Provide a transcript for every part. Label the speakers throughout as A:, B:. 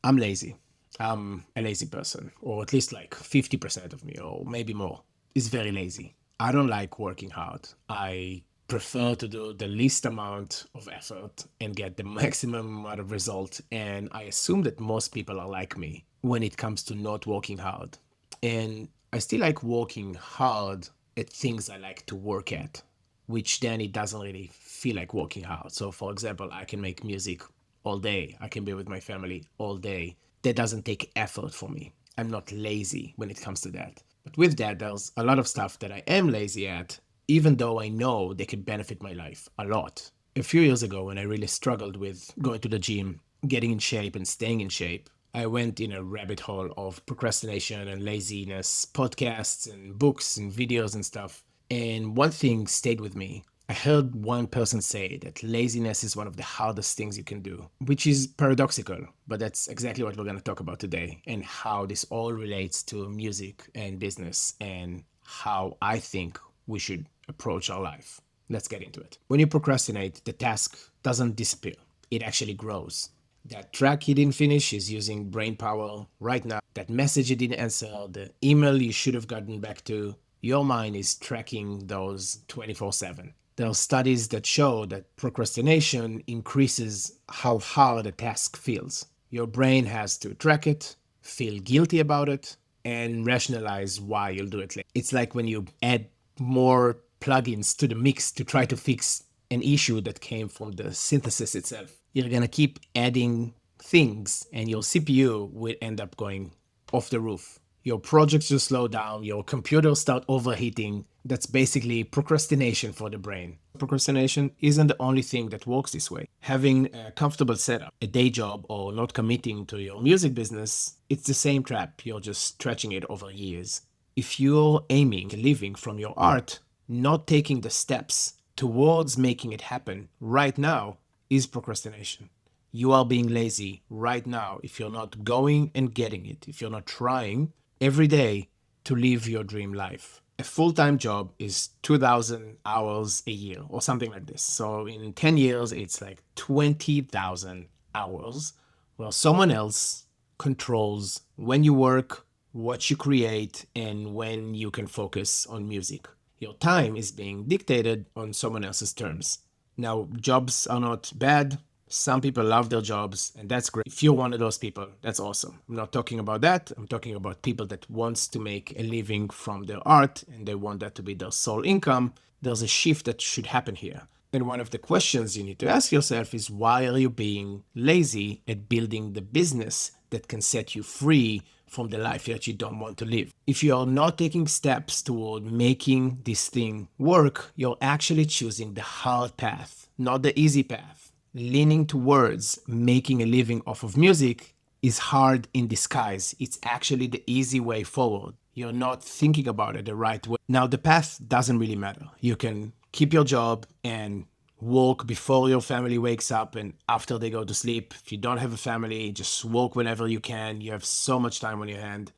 A: I'm lazy. I'm a lazy person, or at least like 50% of me, or maybe more, is very lazy. I don't like working hard. I prefer to do the least amount of effort and get the maximum amount of result. And I assume that most people are like me when it comes to not working hard. And I still like working hard at things I like to work at, which then it doesn't really feel like working hard. So, for example, I can make music all day, I can be with my family all day. That doesn't take effort for me. I'm not lazy when it comes to that. But with that, there's a lot of stuff that I am lazy at, even though I know they can benefit my life a lot. A few years ago, when I really struggled with going to the gym, getting in shape, and staying in shape, I went in a rabbit hole of procrastination and laziness, podcasts and books and videos and stuff. And one thing stayed with me. I heard one person say that laziness is one of the hardest things you can do, which is paradoxical, but that's exactly what we're going to talk about today and how this all relates to music and business and how I think we should approach our life. Let's get into it. When you procrastinate, the task doesn't disappear, it actually grows. That track you didn't finish is using brain power right now. That message you didn't answer, the email you should have gotten back to, your mind is tracking those 24/7. There are studies that show that procrastination increases how hard a task feels. Your brain has to track it, feel guilty about it, and rationalize why you'll do it later. It's like when you add more plugins to the mix to try to fix an issue that came from the synthesis itself. You're gonna keep adding things, and your CPU will end up going off the roof. Your projects will slow down, your computer start overheating. That's basically procrastination for the brain. Procrastination isn't the only thing that works this way. Having a comfortable setup, a day job, or not committing to your music business, it's the same trap. You're just stretching it over years. If you're aiming a living from your art, not taking the steps towards making it happen right now is procrastination. You are being lazy right now if you're not going and getting it, if you're not trying every day to live your dream life. A full time job is 2,000 hours a year or something like this. So in 10 years, it's like 20,000 hours where someone else controls when you work, what you create, and when you can focus on music. Your time is being dictated on someone else's terms. Now, jobs are not bad. Some people love their jobs, and that's great. If you're one of those people, that's awesome. I'm not talking about that. I'm talking about people that wants to make a living from their art and they want that to be their sole income. There's a shift that should happen here. And one of the questions you need to ask yourself is, why are you being lazy at building the business that can set you free from the life that you don't want to live? If you are not taking steps toward making this thing work, you're actually choosing the hard path, not the easy path. Leaning towards making a living off of music is hard in disguise. It's actually the easy way forward. You're not thinking about it the right way. Now, the path doesn't really matter. You can keep your job and work before your family wakes up and after they go to sleep. If you don't have a family, just work whenever you can. You have so much time on your hand.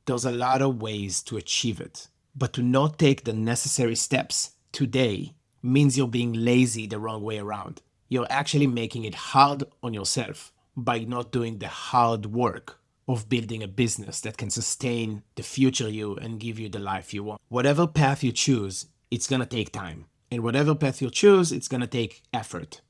A: There's a lot of ways to achieve it. But to not take the necessary steps today means you're being lazy the wrong way around. You're actually making it hard on yourself by not doing the hard work of building a business that can sustain the future you and give you the life you want. Whatever path you choose, it's gonna take time. And whatever path you choose, it's gonna take effort.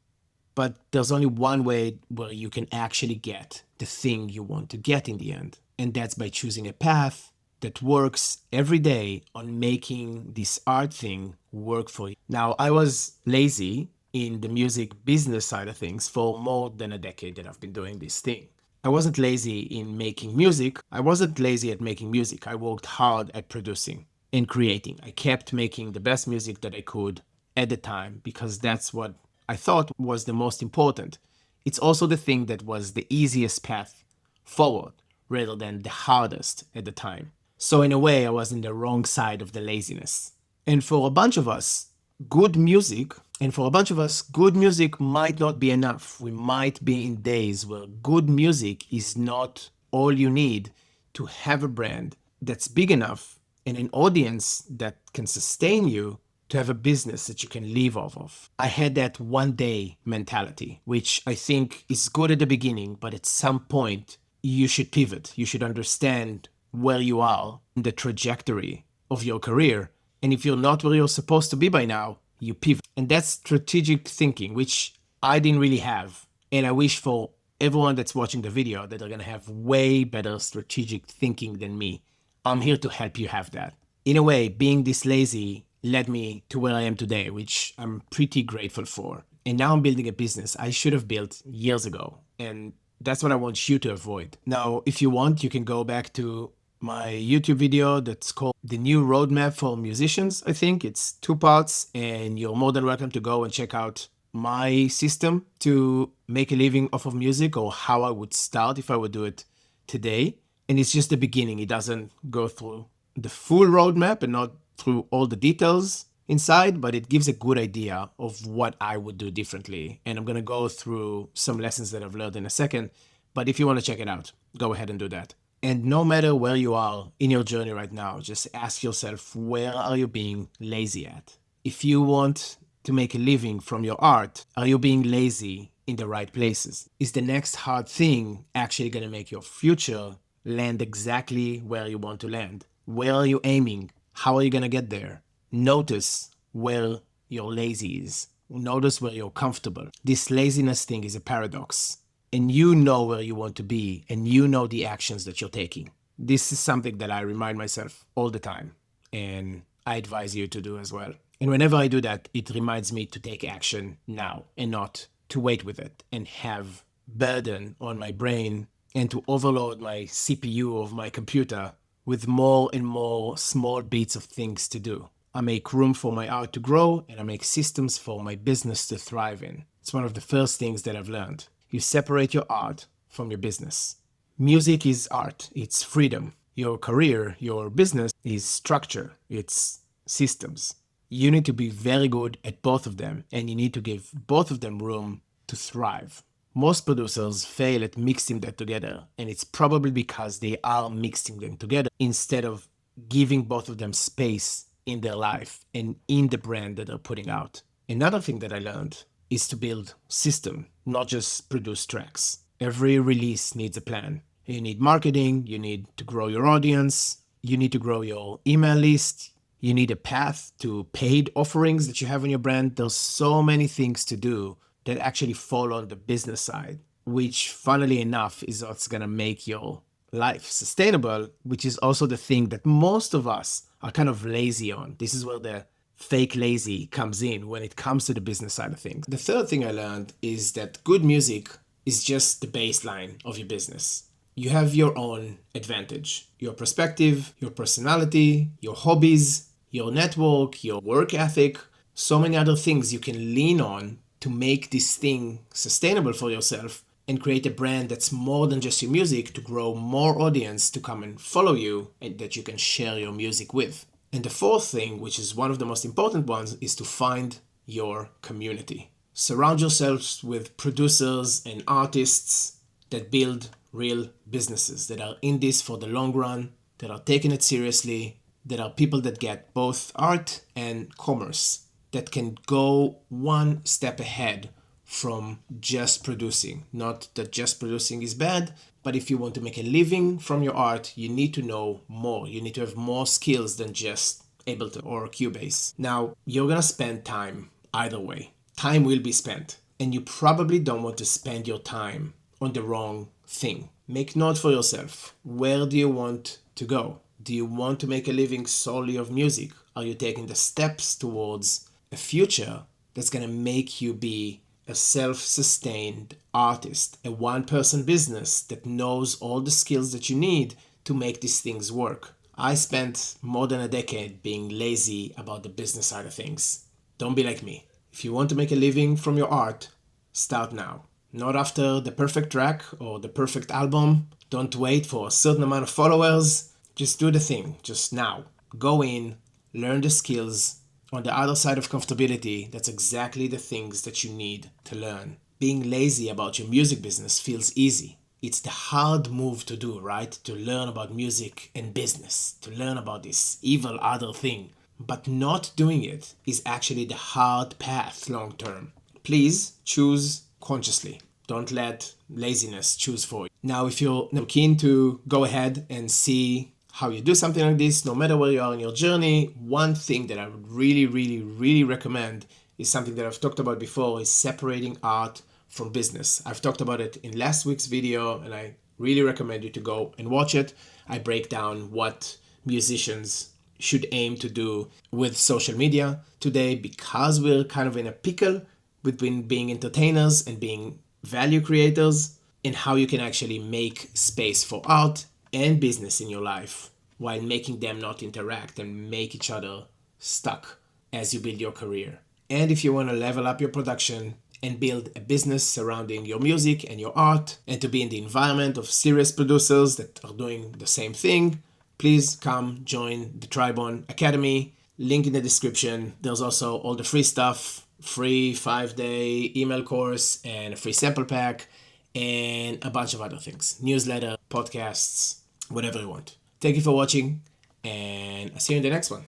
A: But there's only one way where you can actually get the thing you want to get in the end. And that's by choosing a path that works every day on making this art thing work for you. Now, I was lazy in the music business side of things for more than a decade that I've been doing this thing. I wasn't lazy in making music. I wasn't lazy at making music. I worked hard at producing and creating. I kept making the best music that I could at the time because that's what I thought was the most important. It's also the thing that was the easiest path forward rather than the hardest at the time. So, in a way, I was in the wrong side of the laziness. And for a bunch of us, good music, and for a bunch of us, good music might not be enough. We might be in days where good music is not all you need to have a brand that's big enough and an audience that can sustain you to have a business that you can live off of. I had that one day mentality, which I think is good at the beginning, but at some point you should pivot. You should understand where you are in the trajectory of your career. And if you're not where you're supposed to be by now, you pivot. And that's strategic thinking, which I didn't really have. And I wish for everyone that's watching the video that they're going to have way better strategic thinking than me. I'm here to help you have that. In a way, being this lazy led me to where I am today, which I'm pretty grateful for. And now I'm building a business I should have built years ago. And that's what I want you to avoid. Now, if you want, you can go back to my YouTube video that's called The New Roadmap for Musicians. I think it's 2 parts, and you're more than welcome to go and check out my system to make a living off of music, or how I would start if I would do it today. And it's just the beginning. It doesn't go through the full roadmap and not through all the details inside, but it gives a good idea of what I would do differently. And I'm going to go through some lessons that I've learned in a second. But if you want to check it out, go ahead and do that. And no matter where you are in your journey right now, just ask yourself, where are you being lazy at? If you want to make a living from your art, are you being lazy in the right places? Is the next hard thing actually going to make your future land exactly where you want to land? Where are you aiming? How are you going to get there? Notice where your lazy is. Notice where you're comfortable. This laziness thing is a paradox. And you know where you want to be, and you know the actions that you're taking. This is something that I remind myself all the time, and I advise you to do as well. And whenever I do that, it reminds me to take action now and not to wait with it and have burden on my brain and to overload my CPU of my computer with more and more small bits of things to do. I make room for my art to grow, and I make systems for my business to thrive in. It's one of the first things that I've learned. You separate your art from your business. Music is art, it's freedom. Your career, your business is structure, it's systems. You need to be very good at both of them, and you need to give both of them room to thrive. Most producers fail at mixing that together, and it's probably because they are mixing them together instead of giving both of them space in their life and in the brand that they're putting out. Another thing that I learned is to build system, not just produce tracks. Every release needs a plan. You need marketing, you need to grow your audience, you need to grow your email list, you need a path to paid offerings that you have on your brand. There's so many things to do that actually fall on the business side, which funnily enough is what's gonna make your life sustainable, which is also the thing that most of us are kind of lazy on. This is where the fake lazy comes in when it comes to the business side of things. The third thing I learned is that good music is just the baseline of your business. You have your own advantage, your perspective, your personality, your hobbies, your network, your work ethic, so many other things you can lean on to make this thing sustainable for yourself and create a brand that's more than just your music, to grow more audience to come and follow you and that you can share your music with. And the fourth thing, which is one of the most important ones, is to find your community. Surround yourselves with producers and artists that build real businesses, that are in this for the long run, that are taking it seriously, that are people that get both art and commerce, that can go one step ahead from just producing. Not that just producing is bad, but if you want to make a living from your art, you need to know more. You need to have more skills than just Ableton or Cubase. Now, you're gonna spend time either way. Time will be spent, and you probably don't want to spend your time on the wrong thing. Make note for yourself. Where do you want to go? Do you want to make a living solely of music? Are you taking the steps towards a future that's gonna make you be a self-sustained artist, a one-person business that knows all the skills that you need to make these things work? I spent more than a decade being lazy about the business side of things. Don't be like me. If you want to make a living from your art, start now. Not after the perfect track or the perfect album. Don't wait for a certain amount of followers. Just do the thing, just now. Go in, learn the skills. On the other side of comfortability, that's exactly the things that you need to learn. Being lazy about your music business feels easy. It's the hard move to do, right? To learn about music and business, to learn about this evil other thing. But not doing it is actually the hard path long term. Please choose consciously. Don't let laziness choose for you. Now, if you're keen to go ahead and see how you do something like this, no matter where you are in your journey, one thing that I would really, really, really recommend is something that I've talked about before, is separating art from business. I've talked about it in last week's video, and I really recommend you to go and watch it. I break down what musicians should aim to do with social media today, because we're kind of in a pickle between being entertainers and being value creators, and how you can actually make space for art and business in your life while making them not interact and make each other stuck as you build your career. And if you want to level up your production and build a business surrounding your music and your art, and to be in the environment of serious producers that are doing the same thing, please come join the Tribon Academy. Link in the description. There's also all the free stuff, free 5-day email course and a free sample pack and a bunch of other things. Newsletter, podcasts, whatever you want. Thank you for watching, and I'll see you in the next one.